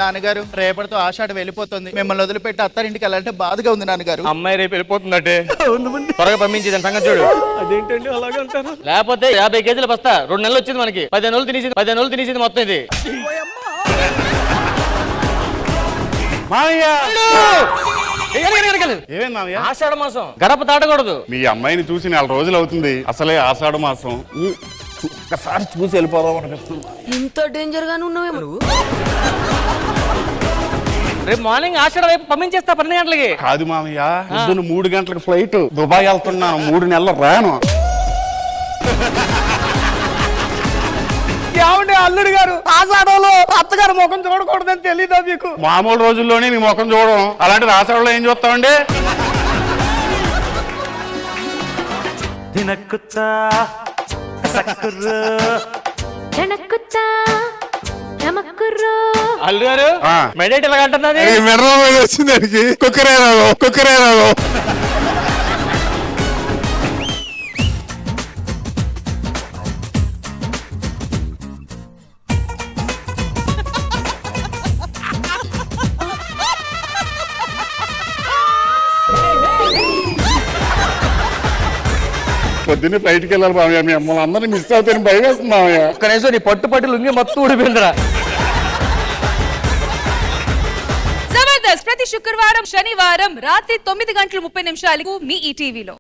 నాన్నగారు రేపటితో ఆషాఢం వెళ్ళిపోతుంది. మిమ్మల్ని వదిలిపెట్టి అత్తారింటికి వెళ్ళాలంటే బాధగా ఉంది నాన్నగారు. అమ్మాయి రేపు వెళ్ళిపోతుందంటే త్వరగా పంపించి దాని సంగతి చూడు. అదేంటండి అలాగే అంటారు? లేకపోతే 50 కేజీలు బస్తా 2 నెలలు వచ్చింది మనకి. 15 రోజులు తినేసింది మొత్తం ఇది. ఆషాఢ మాసం గడప దాటకూడదు. మీ అమ్మాయిని చూసి 4 రోజులు అవుతుంది. అసలే ఆషాఢ మాసం. ఒక్కసారి చూసి వెళ్ళిపోదాం అనిపిస్తుంది. ఇంత డేంజర్ గానే ఉన్నావేమో నువ్వు. రేపు మార్నింగ్ ఆషాఢ వైపు పంపించేస్తా 12 గంటలకి. కాదు మామయ్య, పొద్దున్న 3 గంటలకు ఫ్లైట్. దుబాయ్ వెళ్తున్నాను, 3 నెలలు రాను. ఏమండి అల్లుడు గారు, ఆషాఢంలో అత్తగారు ముఖం చూడకూడదని తెలీదా మీకు? మామూలు రోజుల్లోనే మీ ముఖం చూడడం, అలాంటిది ఆషాఢంలో ఏం చూస్తామండి? అల్లు గారు మెడేట్ ఇలా అంటున్నది. వచ్చింది కుక్కరేరావు. పొద్దున్నే ఫ్లైట్కి వెళ్ళాలి మామయ్య. మీ అమ్మల్ని అందరినీ మిస్ అవుతాయని భయం వేస్తుంది మామయ్య. కనీసం నీ పట్టు లుంగి మొత్తం ఊడిపోయిందిరా. జబర్దస్త్ ప్రతి శుక్రవారం శనివారం రాత్రి 9:30 మీ ఈటీవీలో.